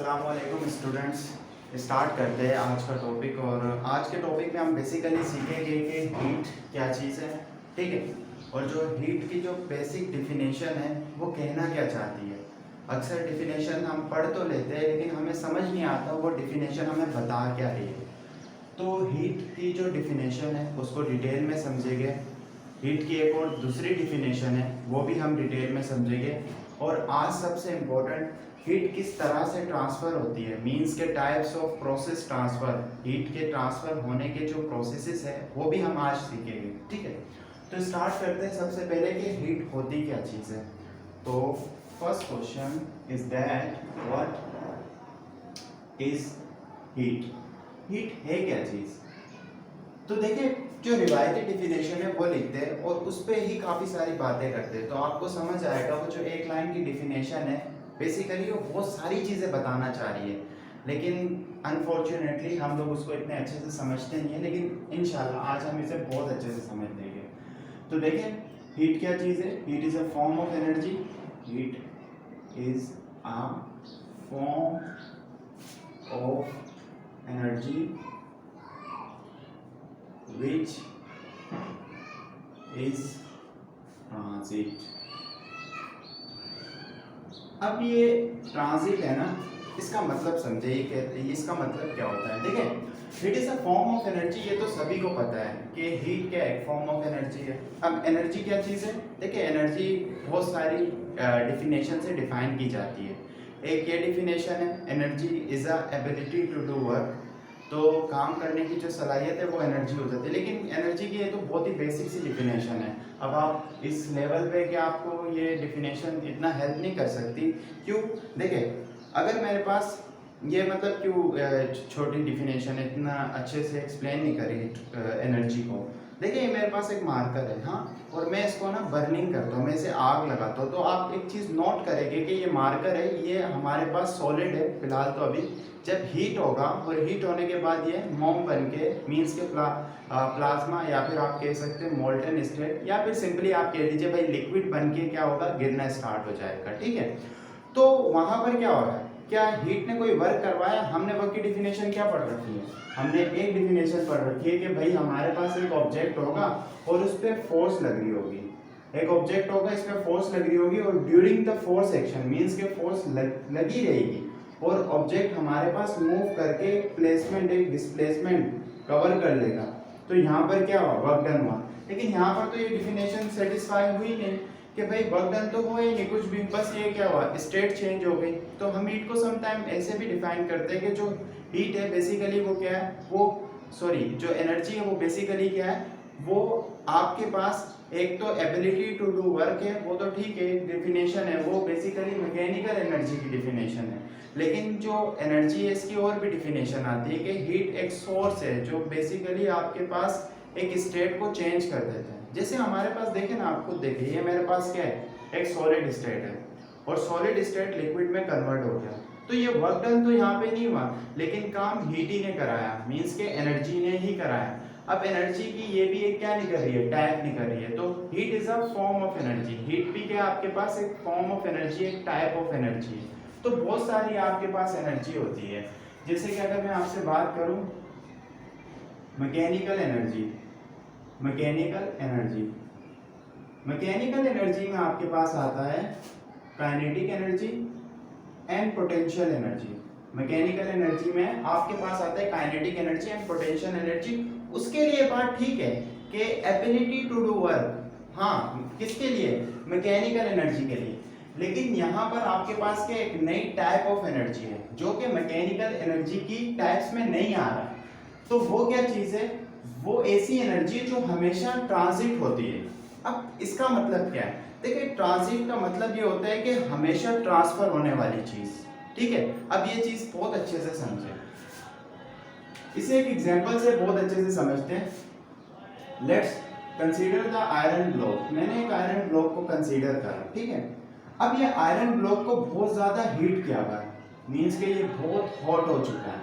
अस्सलाम वालेकुम students. Start करते हैं आज का टॉपिक। और आज के टॉपिक में हम बेसिकली सीखेंगे कि हीट क्या चीज़ है, ठीक है, और जो हीट की जो बेसिक डिफिनेशन है वो कहना क्या चाहती है। अक्सर डिफिनेशन हम पढ़ तो लेते हैं लेकिन हमें समझ नहीं आता वो डिफिनेशन हमें बता क्या रही है। तो हीट की जो डिफिनेशन है उसको डिटेल में समझेंगे। हीट की एक और दूसरी डिफिनेशन है वो भी हम डिटेल में समझेंगे। और आज सबसे इम्पोर्टेंट, हीट किस तरह से ट्रांसफ़र होती है, मींस के types of process transfer, heat के ट्रांसफ़र होने के जो प्रोसेसेस है वो भी हम आज सीखेंगे, ठीक है। तो स्टार्ट करते हैं सबसे पहले कि हीट होती क्या चीज़ है। तो first question is that what is heat. Heat है क्या चीज़। तो देखिए, जो रिवायती डिफिनेशन है वो लिखते हैं और उस पर ही काफ़ी सारी बातें करते हैं, तो आपको समझ आएगा वो जो एक लाइन की डिफिनेशन है बेसिकली वो बहुत सारी चीज़ें बताना चाह रही है, लेकिन अनफॉर्चुनेटली हम लोग उसको इतने अच्छे से समझते नहीं है, लेकिन इंशाल्लाह आज हम इसे बहुत अच्छे से समझ लेंगे। तो देखिए, हीट क्या चीज़ है। Heat is a form of energy. Heat is a form of energy which is transit। अब ये ट्रांजिट है ना, इसका मतलब समझे, ये कहते हैं इसका मतलब क्या होता है। देखिए, heat is a form of energy, ये तो सभी को पता है कि हीट क्या है, फॉर्म ऑफ एनर्जी है। अब एनर्जी क्या चीज़ है। देखिए, एनर्जी बहुत सारी डिफिनेशन से डिफाइन की जाती है। एक ये डिफिनेशन है, energy is a ability to do work, तो काम करने की जो सलाहियत है वो एनर्जी हो जाती है। लेकिन एनर्जी की ये तो बहुत ही बेसिक सी डिफिनेशन है। अब आप इस लेवल पे कि आपको ये डिफिनेशन इतना हेल्प नहीं कर सकती। क्यों? देखिए, अगर मेरे पास ये मतलब क्यों छोटी डिफिनेशन है, इतना अच्छे से एक्सप्लेन नहीं करी एनर्जी को। देखिए, मेरे पास एक मार्कर है, हाँ, और मैं इसको ना बर्निंग करता हूँ, मैं इसे आग लगाता हूँ। तो आप एक चीज़ नोट करेंगे कि ये मार्कर है, ये हमारे पास सॉलिड है फिलहाल तो अभी। जब हीट होगा और हीट होने के बाद ये मोम बन के, मीन्स के प्लाज्मा, या फिर आप कह सकते हैं मोल्टन स्टेट, या फिर सिंपली आप कह दीजिए भाई लिक्विड बन के क्या होगा, गिरना स्टार्ट हो जाएगा, ठीक है। तो वहाँ पर क्या हो रहा है, क्या हीट ने कोई वर्क करवाया। हमने वर्क की डिफिनेशन क्या पढ़ रखी है, हमने एक डिफिनेशन पढ़ रखी है कि भाई हमारे पास एक ऑब्जेक्ट होगा और उस पर फोर्स लग रही होगी। एक ऑब्जेक्ट होगा, इस पर फोर्स लग रही होगी और during the force action, means के फोर्स लगी रहेगी और ऑब्जेक्ट हमारे पास मूव करके प्लेसमेंट, एक डिस्प्लेसमेंट कवर कर लेगा। तो यहाँ पर क्या हुआ, वर्क डन हुआ। लेकिन यहाँ पर तो ये डिफिनेशन सेटिस्फाई हुई नहीं कि भाई वर्क डन तो हुआ ही नहीं कुछ भी, बस ये क्या हुआ, स्टेट चेंज हो गई। तो हम हीट को समटाइम ऐसे भी डिफाइन करते हैं कि जो हीट है बेसिकली वो क्या है, वो सॉरी जो एनर्जी है वो बेसिकली क्या है, वो आपके पास एक तो एबिलिटी टू डू वर्क है, वो तो ठीक है डिफिनेशन है, वो बेसिकली मैकेनिकल एनर्जी की डिफिनेशन है। लेकिन जो एनर्जी है इसकी और भी डिफिनेशन आती है कि हीट एक सोर्स है जो बेसिकली आपके पास एक स्टेट को चेंज कर देता है। जैसे हमारे पास देखें ना, आप खुद देखिए, ये मेरे पास क्या है, एक सॉलिड स्टेट है और सॉलिड स्टेट लिक्विड में कन्वर्ट हो गया। तो ये वर्क डन तो यहाँ पे नहीं हुआ, लेकिन काम हीट ही ने कराया, मीन्स के एनर्जी ने ही कराया। अब एनर्जी की ये भी एक क्या नहीं कर रही है, टाइप नहीं कर रही है। तो heat is a form of energy. Heat भी क्या आपके पास एक फॉर्म ऑफ एनर्जी, एक टाइप ऑफ एनर्जी है। तो बहुत सारी आपके पास एनर्जी होती है। जैसे कि अगर मैं आपसे बात करूं mechanical energy, mechanical energy, mechanical energy में आपके पास आता है kinetic energy and potential energy. Mechanical energy में आपके पास आता है kinetic energy and potential energy. उसके लिए बात ठीक है कि एबिलिटी टू डू वर्क, हाँ, किसके लिए, मैकेनिकल एनर्जी के लिए। लेकिन यहाँ पर आपके पास के एक नई टाइप ऑफ एनर्जी है जो कि मैकेनिकल एनर्जी की टाइप्स में नहीं आ रहा। तो वो क्या चीज़ है, वो ऐसी एनर्जी जो हमेशा ट्रांजिट होती है। अब इसका मतलब क्या है, देखिए ट्रांजिट का मतलब ये होता है कि हमेशा ट्रांसफर होने वाली चीज, ठीक है। अब ये चीज बहुत अच्छे से समझे, इसे एक एग्जांपल से बहुत अच्छे से समझते हैं। Let's consider the iron block. मैंने एक आयरन ब्लॉक को कंसीडर करा, ठीक है। अब ये आयरन ब्लॉक को बहुत ज्यादा हीट किया हुआ है, मीन्स के ये बहुत हॉट हो चुका है।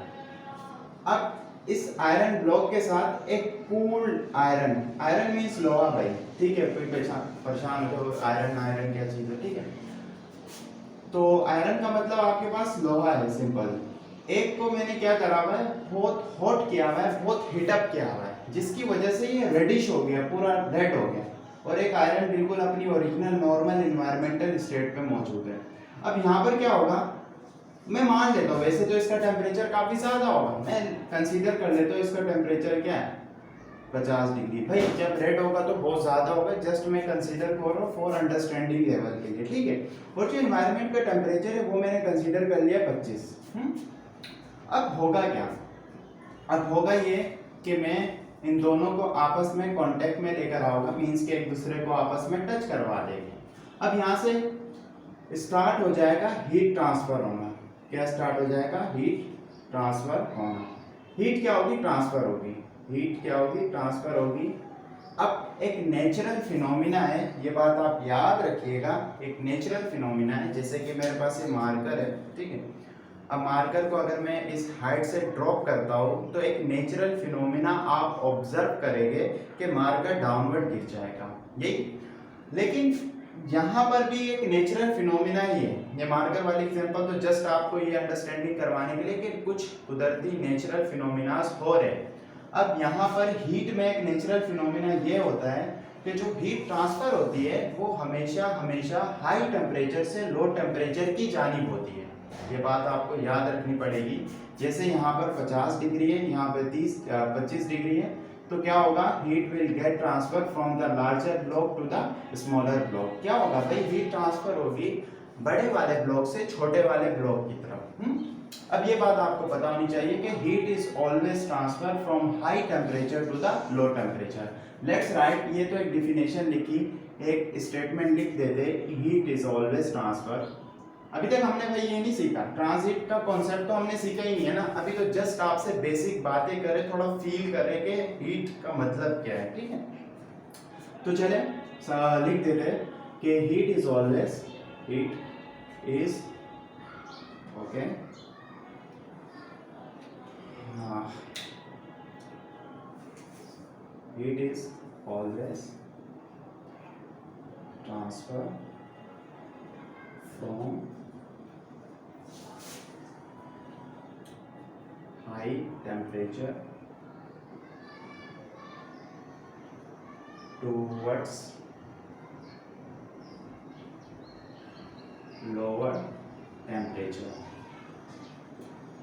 अब इस आयरन ब्लॉक के साथ एक कूल्ड आयरन, आयरन मीन्स लोहा भाई, ठीक है, कोई परेशान हो तो आयरन, आयरन क्या चीज है, ठीक है। तो आयरन का मतलब आपके पास लोहा है, सिंपल। एक को मैंने क्या करा हुआ है, बहुत हॉट किया हुआ है, बहुत हीटअप किया हुआ है, जिसकी वजह से ये रेडिश हो गया, पूरा रेड हो गया। और एक आयरन बिल्कुल अपनी ओरिजिनल नॉर्मल इन्वायरमेंटल स्टेट पे मौजूद है। अब यहाँ पर क्या होगा, मैं मान लेता हूँ वैसे तो इसका टेम्परेचर काफी ज्यादा होगा, मैं कंसीडर कर लेता हूँ इसका टेम्परेचर क्या है 50 डिग्री। भाई जब रेड होगा तो बहुत ज्यादा होगा, जस्ट मैं कंसीडर कर रहा हूँ फॉर अंडरस्टैंडिंग लेवल के लिए, ठीक है। और जो एनवायरनमेंट का टेम्परेचर है वो मैंने कंसीडर कर लिया 25। अब होगा क्या, अब होगा ये कि मैं इन दोनों को आपस में कांटेक्ट में लेकर आऊंगा, मींस के एक दूसरे को आपस में टच करवा देंगे। अब यहाँ से स्टार्ट हो जाएगा हीट ट्रांसफर होना। क्या स्टार्ट हो जाएगा, हीट ट्रांसफर होना। हीट क्या होगी, ट्रांसफर होगी। हीट क्या होगी, ट्रांसफर होगी। अब एक नेचुरल फिनोमिना है, ये बात आप याद रखिएगा, एक नेचुरल फिनोमिना है। जैसे कि मेरे पास ये मार्कर है, ठीक है। अब मार्कर को अगर मैं इस हाइट से ड्रॉप करता हूँ तो एक नेचुरल फिनोमिना आप ऑब्जर्व करेंगे कि मार्कर डाउनवर्ड गिर जाएगा, यही। लेकिन यहाँ पर भी एक नेचुरल फिनोमिना ही है। ये मार्कर वाली एग्जांपल तो जस्ट आपको ये अंडरस्टैंडिंग करवाने के लिए कि कुछ कुदरती नेचुरल फिनोमिनास हो रहे हैं। अब यहाँ पर हीट में एक नेचुरल फिनोमिना ये होता है कि जो हीट ट्रांसफर होती है वो हमेशा हमेशा हाई टेम्परेचर से लो टेम्परेचर की जानिब होती है। ये बात आपको याद रखनी पड़ेगी। जैसे यहाँ पर 50 डिग्री है, यहाँ पर 25 डिग्री है, तो क्या होगा, heat will get transfer from the larger block to the smaller block. क्या होगा भाई, हीट ट्रांसफर होगी बड़े वाले ब्लॉक से छोटे वाले ब्लॉक की तरफ। अब ये बात आपको पता होनी चाहिए कि heat is always transfer from high temperature to the low temperature. Let's write, ये तो एक डिफिनेशन लिखी, एक स्टेटमेंट लिख देते, हीट इज ऑलवेज ट्रांसफर। अभी तक हमने भाई ये नहीं सीखा, ट्रांजिट का कॉन्सेप्ट तो हमने सीखा ही नहीं है ना। अभी तो जस्ट आपसे बेसिक बातें करें, थोड़ा फील करें कि हीट का मतलब क्या है, ठीक है। तो चले लिख देते कि heat is always, heat is okay, heat is always transfer from high temperature towards lower temperature।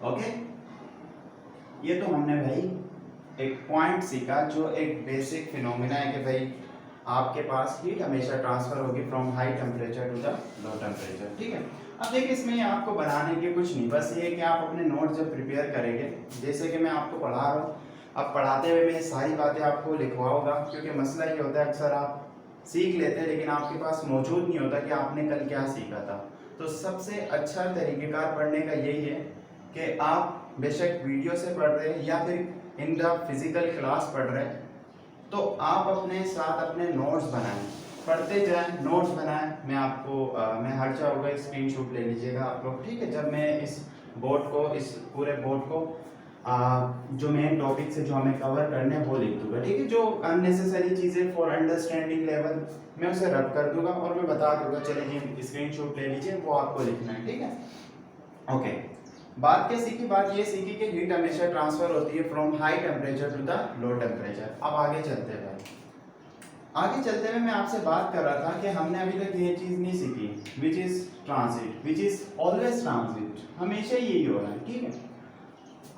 Okay, ये तो हमने भाई एक पॉइंट सीखा जो एक बेसिक फिनोमिना है कि भाई आपके पास हीट हमेशा ट्रांसफर होगी from high temperature to the low temperature, ठीक है। अब देखिए इसमें आपको बनाने के कुछ नहीं, बस ये कि आप अपने नोट जब प्रिपेयर करेंगे, जैसे कि मैं आपको पढ़ा रहा हूँ, अब पढ़ाते हुए मैं सारी बातें आपको लिखवाऊंगा, क्योंकि मसला ये होता है अक्सर आप सीख लेते हैं लेकिन आपके पास मौजूद नहीं होता कि आपने कल क्या सीखा था। तो सबसे अच्छा तरीक़ेकार पढ़ने का यही है कि आप बेशक वीडियो से पढ़ रहे हैं या फिर इन द फिजिकल क्लास पढ़ रहे हैं, तो आप अपने साथ अपने नोट्स बनाएं, पढ़ते जाएं, नोट्स बनाएं। मैं आपको मैं हर चाहूँगा स्क्रीनशॉट ले लीजिएगा आप लोग, ठीक है। जब मैं इस बोर्ड को, इस पूरे बोर्ड को जो मेन टॉपिक से जो हमें कवर करने हैं वो लिख दूंगा, ठीक है। जो अननेसेसरी चीज़ें फॉर अंडरस्टैंडिंग लेवल मैं उसे रब कर दूंगा और मैं बता दूंगा चलिए स्क्रीनशॉट ले लीजिए, वो आपको लिखना है, ठीक है। ओके, बात क्या सीखी, बात ये सीखी कि हीट हमेशा ट्रांसफर होती है from high temperature to the low temperature. अब आगे चलते हैं भाई, आगे चलते हुए मैं आपसे बात कर रहा था कि हमने अभी तक ये चीज़ नहीं सीखी, which is transit, which is always transit, हमेशा यही हो रहा है, ठीक है।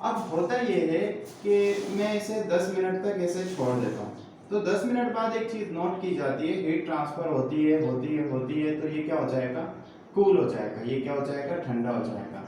अब होता ये है कि मैं इसे 10 मिनट तक ऐसे छोड़ देता हूँ, तो 10 मिनट बाद एक चीज़ नोट की जाती है, हीट ट्रांसफर होती है होती है होती है, तो ये क्या हो जाएगा, कूल हो जाएगा, ये क्या हो जाएगा, ठंडा हो जाएगा।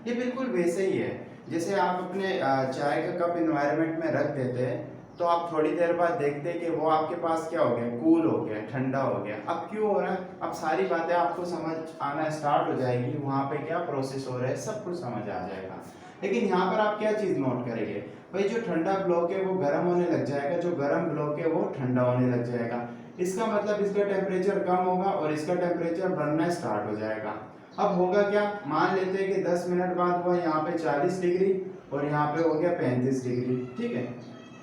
ये बिल्कुल वैसे ही है जैसे आप अपने चाय का कप एनवायरनमेंट में रख देते हैं, तो आप थोड़ी देर बाद देखते हैं कि वो आपके पास क्या हो गया, कूल हो गया, ठंडा हो गया। अब क्यों हो रहा है, अब सारी बातें आपको समझ आना स्टार्ट हो जाएगी, वहाँ पे क्या प्रोसेस हो रहा है सब कुछ समझ आ जाएगा। लेकिन यहाँ पर आप क्या चीज़ नोट करेंगे, भाई जो ठंडा ब्लॉक है वो गर्म होने लग जाएगा, जो गर्म ब्लॉक है वो ठंडा होने लग जाएगा। इसका मतलब इसका टेम्परेचर कम होगा और इसका टेम्परेचर बढ़ना स्टार्ट हो जाएगा। अब होगा क्या, मान लेते हैं कि 10 मिनट बाद हुआ यहाँ पे 40 डिग्री और यहाँ पे हो गया 35 डिग्री, ठीक है।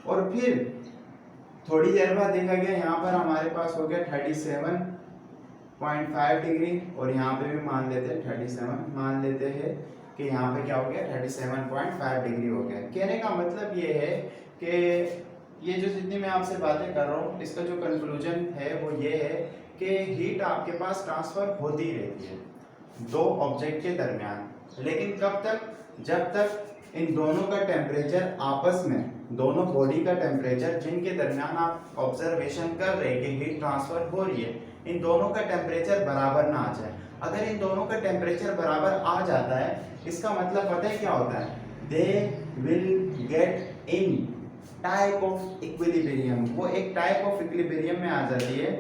और फिर थोड़ी देर बाद देखा गया यहाँ पर हमारे पास हो गया 37 0.5 डिग्री और यहाँ पे भी मान लेते हैं 37, मान लेते हैं कि यहाँ पे क्या हो गया 37.5 डिग्री हो गया। कहने का मतलब ये है कि ये जो जितनी मैं आपसे बातें कर रहा हूँ इसका जो कंक्लूजन है वो ये है कि हीट आपके पास ट्रांसफर होती रहती है दो ऑब्जेक्ट के दरमियान, लेकिन कब तक, जब तक इन दोनों का टेम्परेचर आपस में, दोनों बॉडी का टेम्परेचर जिनके दरमियान आप ऑब्जर्वेशन कर रहे हैं कि हीट ट्रांसफर हो रही है, इन दोनों का टेम्परेचर बराबर ना आ जाए। अगर इन दोनों का टेम्परेचर बराबर आ जाता है इसका मतलब पता है क्या होता है, they will get in type of equilibrium. वो एक टाइप ऑफ इक्विलिब्रियम में आ जाती है।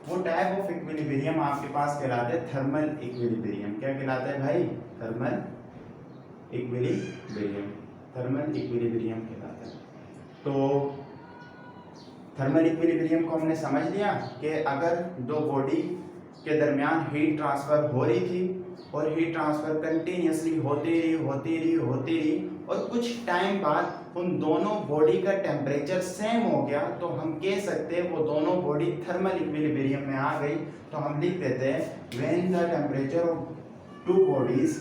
वो टाइप ऑफ इक्विलिब्रियम आपके पास कहलाते हैं थर्मल इक्विलिब्रियम। क्या कहलाता है भाई? Thermal equilibrium. थर्मल इक्विलिब्रियम कहलाता है। तो थर्मल इक्विलिब्रियम को हमने समझ लिया कि अगर दो बॉडी के दरमियान हीट ट्रांसफर हो रही थी और हीट ट्रांसफर कंटिन्यूसली होती रही और कुछ टाइम बाद उन दोनों बॉडी का टेम्परेचर सेम हो गया, तो हम कह सकते हैं वो दोनों बॉडी थर्मल इक्विलिब्रियम में आ गई। तो हम लिख देते हैं when the temperature of two bodies,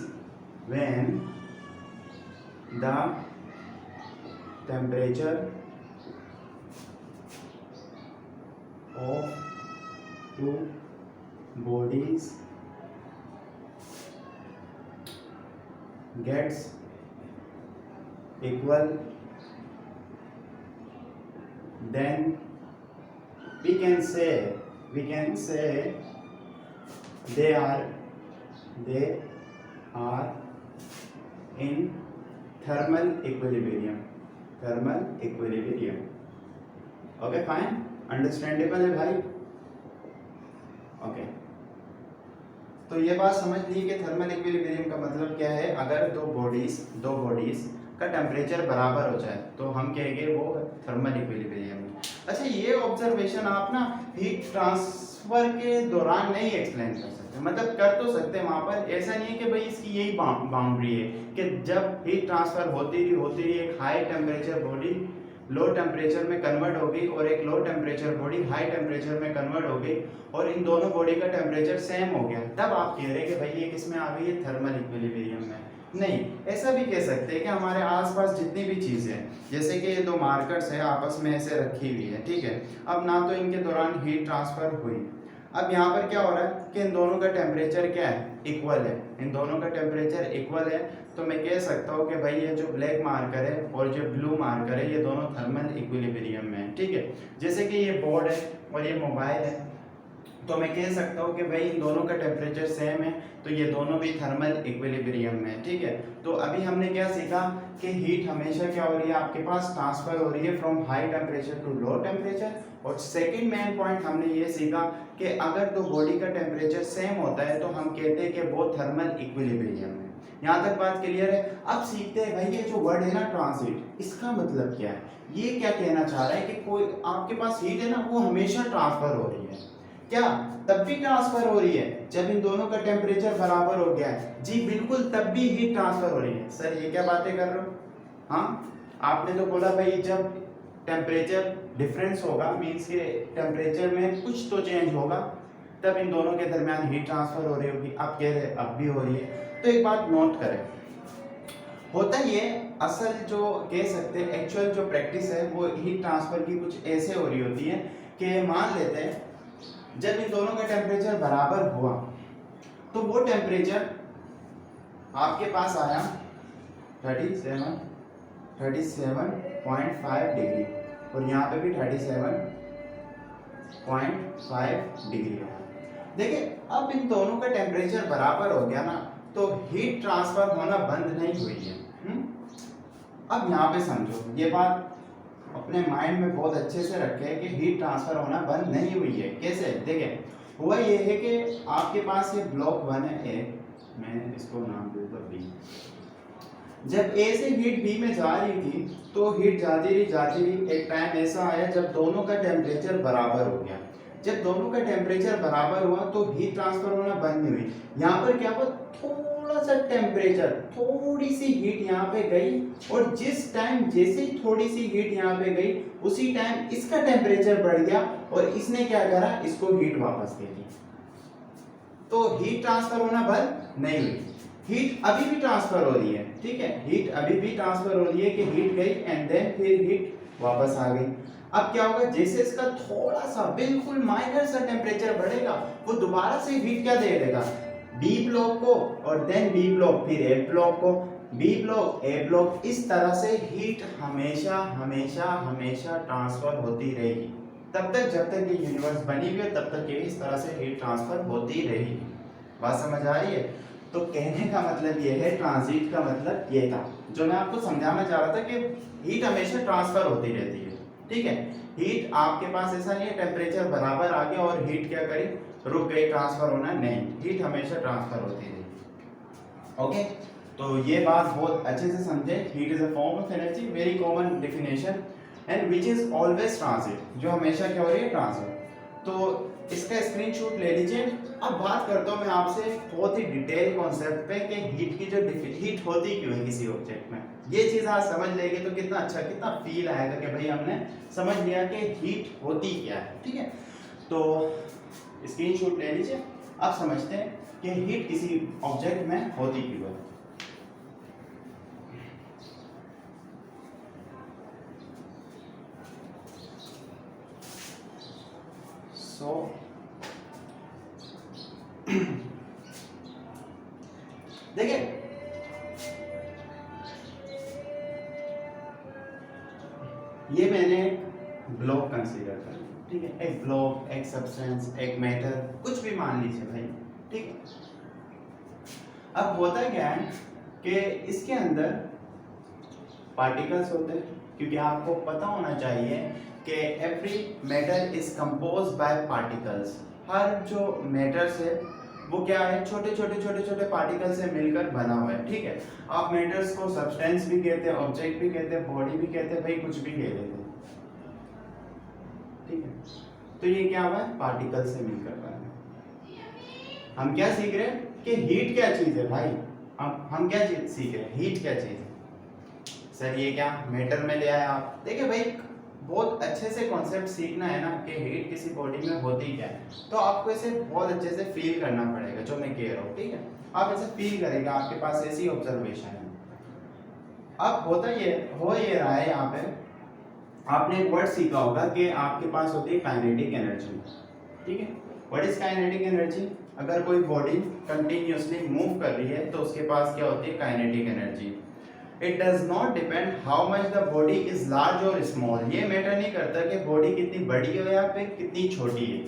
when the temperature of two bodies gets equal, then we can say they are in thermal equilibrium. Okay, fine, understandable है भाई? ओके तो ये बात समझ ली कि थर्मल इक्विलिब्रियम का मतलब क्या है। अगर दो बॉडीज का टेम्परेचर बराबर हो जाए तो हम कहेंगे वो थर्मल इक्विलिब्रियम है। अच्छा, ये ऑब्जर्वेशन आप ना हीट ट्रांसफर के दौरान नहीं एक्सप्लेन कर सकते, मतलब कर तो सकते हैं वहां पर। ऐसा नहीं है कि भाई इसकी यही बाउंड्री है कि जब हीट ट्रांसफर होती रही एक high temperature body low temperature में कन्वर्ट हो गई और एक low temperature body high temperature में कन्वर्ट हो गई और इन दोनों बॉडी का टेम्परेचर सेम हो गया, तब आप कह रहे हैं कि भाई ये किस में आ गई है? थर्मल इक्विलिब्रियम में। नहीं, ऐसा भी कह सकते हैं कि हमारे आसपास जितनी भी चीज़ें हैं, जैसे कि ये दो मार्कर्स है आपस में ऐसे रखी हुई है, ठीक है। अब ना तो इनके दौरान हीट ट्रांसफर हुई। अब यहाँ पर क्या हो रहा है कि इन दोनों का टेम्परेचर क्या है? इक्वल है। इन दोनों का टेम्परेचर इक्वल है, तो मैं कह सकता हूँ कि भाई ये जो ब्लैक मार्कर है और जो ब्लू मार्कर है ये दोनों थर्मल इक्विलिब्रियम में है, ठीक है। जैसे कि ये बोर्ड है और ये मोबाइल है, तो मैं कह सकता हूँ कि भाई इन दोनों का टेम्परेचर सेम है, तो ये दोनों भी थर्मल इक्विलिब्रियम में है, ठीक है। तो अभी हमने क्या सीखा कि हीट हमेशा क्या हो रही है आपके पास? ट्रांसफर हो रही है from high temperature to low temperature. और सेकंड मेन पॉइंट हमने ये सीखा कि अगर तो बॉडी का टेम्परेचर सेम होता है तो हम कहते हैं कि वो थर्मल इक्विलिब्रियम है। यहाँ तक बात क्लियर है? अब सीखते हैं भाई ये जो वर्ड है ना ट्रांजिट, इसका मतलब क्या है? ये क्या कहना चाह रहा है कि कोई आपके पास हीट है ना वो हमेशा ट्रांसफर हो रही है। क्या तब भी ट्रांसफर हो रही है जब इन दोनों का टेम्परेचर बराबर हो गया है? जी बिल्कुल, तब भी हीट ट्रांसफर हो रही है। सर ये क्या बातें कर रहे हो? हाँ, आपने तो बोला भाई जब टेम्परेचर डिफरेंस होगा, मीन्स के टेम्परेचर में कुछ तो चेंज होगा, तब इन दोनों के दरमियान हीट ट्रांसफर हो रही होगी। आप कह रहे अब भी हो रही है। तो एक बात नोट करें, होता ये असल जो कह सकते हैं एक्चुअल जो प्रैक्टिस है वो हीट ट्रांसफर की कुछ ऐसे हो रही होती है कि मान लेते हैं जब इन दोनों का टेम्परेचर बराबर हुआ तो वो टेम्परेचर आपके पास आया 37.5 डिग्री और यहाँ पे भी 37.5 डिग्री। देखिए अब इन दोनों का टेम्परेचर बराबर हो गया ना, तो हीट ट्रांसफर होना बंद नहीं हुई है। अब यहाँ पे समझो, ये बात अपने माइंड में बहुत अच्छे से रखे कि हीट ट्रांसफर होना बंद नहीं हुई है। कैसे? देखिए हुआ ये है कि आपके पास ये ब्लॉक 1 है ए, मैं इसको नाम दूंगा बी। जब ए से हीट बी में जा रही थी तो हीट जाती रही, एक टाइम ऐसा आया जब दोनों का टेम्परेचर बराबर हो गया। जब दोनों का टेम्परेचर बराबर हुआ तो हीट ट्रांसफर होना बंद नहीं हुई। यहाँ पर क्या हुआ, थोड़ा सा टेम्परेचर, थोड़ी सी हीट यहाँ पे गई और जिस टाइम जैसे ही थोड़ी सी हीट यहाँ पे गई उसी टाइम इसका टेम्परेचर बढ़ गया और इसने क्या करा, इसको हीट वापस दे दी। तो हीट ट्रांसफर होना बंद नहीं हुई, हीट अभी भी ट्रांसफर हो रही है, ठीक है, हीट अभी भी ट्रांसफर हो रही है कि हीट गई एंड देन फिर हीट वापस आ गई। अब क्या होगा, जैसे इसका थोड़ा सा बिल्कुल माइनर सा टेम्परेचर बढ़ेगा, वो दोबारा से हीट क्या दे देगा, बी ब्लॉक को, और देन बी ब्लॉक फिर ए ब्लॉक को, बी ब्लॉक ए ब्लॉक, इस तरह से हीट हमेशा हमेशा हमेशा ट्रांसफर होती रहेगी तब तक जब तक ये यूनिवर्स बनी हुई है, तब तक ये इस तरह से हीट ट्रांसफर होती रहेगी। बात समझ आ रही है? तो कहने का मतलब ये है, ट्रांजिट का मतलब ये था जो मैं आपको समझाना चाह रहा था कि हीट हमेशा ट्रांसफर होती रहती है, ठीक है। हीट आपके पास ऐसा नहीं है टेम्परेचर बराबर आ गया और हीट क्या करी, रुक गई ट्रांसफर होना, नहीं, हीट हमेशा ट्रांसफर होती रहेगी। ओके, तो ये बात बहुत अच्छे से समझे। Heat is a form of energy, very common definition, and which is always transit, जो हमेशा क्या हो रही है, ट्रांजिट। तो इसका स्क्रीनशॉट ले लीजिए। अब बात करता हूँ मैं आपसे बहुत ही डिटेल कॉन्सेप्ट पे कि हीट की जो हीट होती क्यों है किसी ऑब्जेक्ट में। ये चीज़ आज समझ लेंगे तो कितना अच्छा, कितना फील आएगा कि भाई हमने समझ लिया कि हीट होती क्या है, ठीक है। तो स्क्रीनशॉट ले लीजिए, अब समझते हैं कि हीट किसी ऑब्जेक्ट में होती क्यों है। सो देखिए, ये मैंने ब्लॉक कंसीडर कर लिया, ठीक है, एक ब्लॉक, एक सब्सटेंस, एक मैटर, कुछ भी मान लीजिए भाई, ठीक है। अब होता क्या है कि इसके अंदर पार्टिकल्स होते हैं, क्योंकि आपको पता होना चाहिए कि every matter is composed by particles. हर जो मैटर्स है वो क्या है, छोटे छोटे छोटे छोटे पार्टिकल से मिलकर बना हुआ है, ठीक है। आप मैटर्स को सब्सटेंस भी कहते हैं, ऑब्जेक्ट भी कहते हैं, बॉडी भी कहते हैं, भाई कुछ भी कह देते हैं, ठीक है। तो ये क्या हुआ है, पार्टिकल से मिलकर बना है। हम क्या सीख रहे हैं कि हीट क्या चीज है भाई, हम क्या चीज सीख रहे हैं, हीट क्या चीज है। सर ये क्या मैटर में ले आए आप, देखिए भाई बहुत अच्छे से कॉन्सेप्ट सीखना है ना कि हीट किसी बॉडी में होती क्या है, तो आपको इसे बहुत अच्छे से फील करना पड़ेगा जो मैं कह रहा हूँ, ठीक है। आप ऐसे फील करेंगे, आपके पास ऐसी ऑब्जर्वेशन है। अब होता ये हो ये रहा है, यहाँ पे आपने एक वर्ड सीखा होगा कि आपके पास होती है काइनेटिक एनर्जी, ठीक है। व्हाट इज काइनेटिक एनर्जी, अगर कोई बॉडी कंटिन्यूअसली मूव कर रही है तो उसके पास क्या होती है, kinetic energy. It does not depend how much the body is large और स्मॉल, ये मैटर नहीं करता कि बॉडी कितनी बड़ी हो या फिर कितनी छोटी है,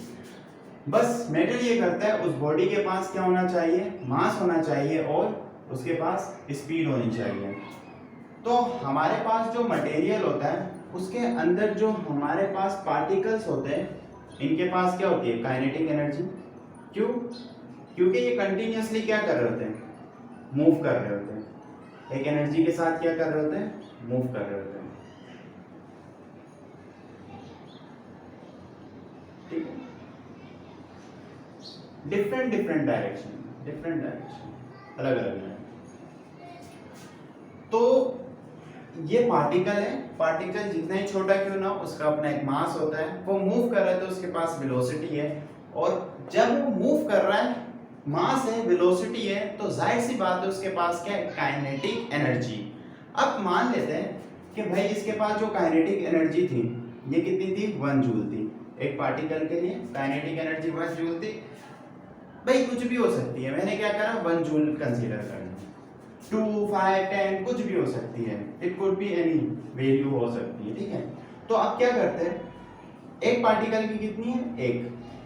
बस मैटर ये करता है उस बॉडी के पास क्या होना चाहिए, मास होना चाहिए और उसके पास स्पीड होनी चाहिए। तो हमारे पास जो मटेरियल होता है उसके अंदर जो हमारे पास पार्टिकल्स होते हैं, इनके पास क्या होती है, काइनेटिक एनर्जी। क्यों, क्योंकि ये कंटिन्यूअसली क्या कर रहे होते हैं, मूव कर रहे होते हैं, एक एनर्जी के साथ क्या कर रहे होते हैं, मूव कर रहे होते हैं, ठीक है। डिफरेंट डिफरेंट डायरेक्शन, अलग अलग है। तो ये पार्टिकल है, पार्टिकल जितना ही छोटा क्यों ना उसका अपना एक मास होता है, वो मूव कर रहा है तो उसके पास वेलोसिटी है, और जब वो मूव कर रहा है, मास है, वेलोसिटी है, तो जाहिर सी बात है उसके पास क्या है, काइनेटिक एनर्जी। अब मान लेते हैं कि भाई इसके पास जो काइनेटिक एनर्जी थी ये कितनी थी, 1 जूल थी। एक पार्टिकल के लिए काइनेटिक एनर्जी 1 जूल थी, भाई कुछ भी हो सकती है, मैंने क्या करा 1 जूल कंसीडर कर लिया, 2, 5, 10 कुछ भी हो सकती है, it could be any value हो सकती है, ठीक है। तो अब क्या करते हैं, एक पार्टिकल की कितनी है,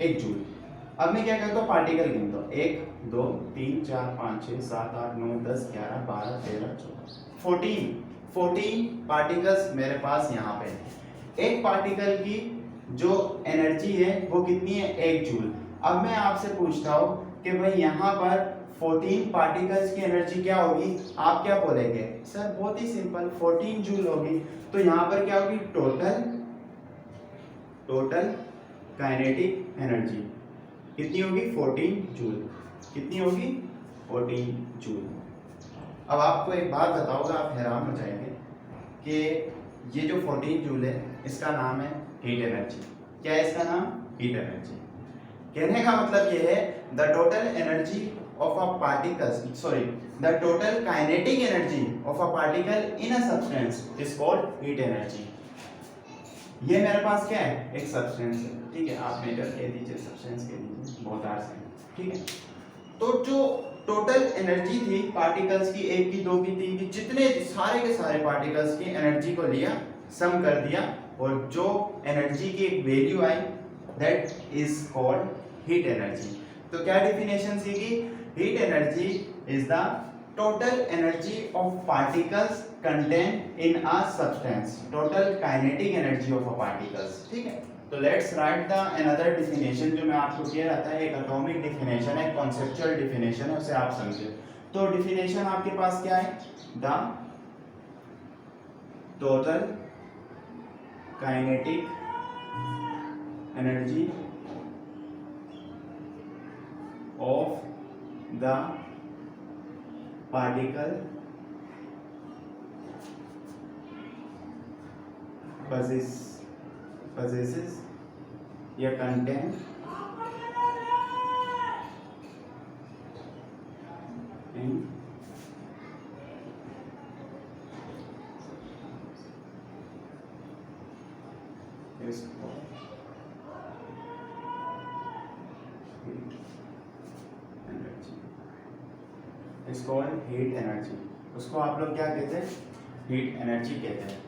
एक जूल। अब मैं क्या करता हूँ, पार्टिकल गिनता हूँ, 1 2 3 4 5 6 7 8 9 10 11 12 13 14 14 पार्टिकल्स मेरे पास यहाँ पे है। एक पार्टिकल की जो एनर्जी है वो कितनी है, 1 जूल। अब मैं आपसे पूछता हूँ कि भाई यहाँ पर 14 पार्टिकल्स की एनर्जी क्या होगी, आप क्या बोलेंगे, सर बहुत ही सिंपल 14 जूल होगी। तो यहाँ पर क्या होगी, टोटल काइनेटिक एनर्जी कितनी होगी, 14 जूल। कितनी होगी, 14 जूल। अब आपको एक बात बताऊंगा, आप हैरान हो जाएंगे कि ये जो 14 जूल है इसका नाम है हीट एनर्जी। क्या है इसका नाम, हीट एनर्जी। कहने का मतलब ये है the total energy of a particle the total kinetic energy of a particle in a substance is called heat energy. ये मेरे पास क्या है, एक सब्सटेंस है, ठीक है, आप मेजर कह दीजिए, सब्सटेंस कह दीजिए, बहुत आसान है, ठीक है। तो जो टोटल एनर्जी थी पार्टिकल्स की, एक की, दो की, तीन की, जितने सारे के सारे पार्टिकल्स की एनर्जी को लिया, सम कर दिया, और जो एनर्जी की एक value I that is called heat energy. तो क्या डेफिनेशन सीखी, heat energy is the total energy of particles contain in a substance, total kinetic energy of a particles, ठीक है। तो let's write the another definition जो मैं आपको कह रहा था, एक एटॉमिक डेफिनेशन है, कॉन्सेप्चुअल डेफिनेशन है, उसे आप समझे। तो डेफिनेशन आपके पास क्या है, the total kinetic energy of the particle possesses या contain in is called heat energy, is called heat energy। उसको आप लोग क्या कहते हैं, हीट एनर्जी कहते हैं।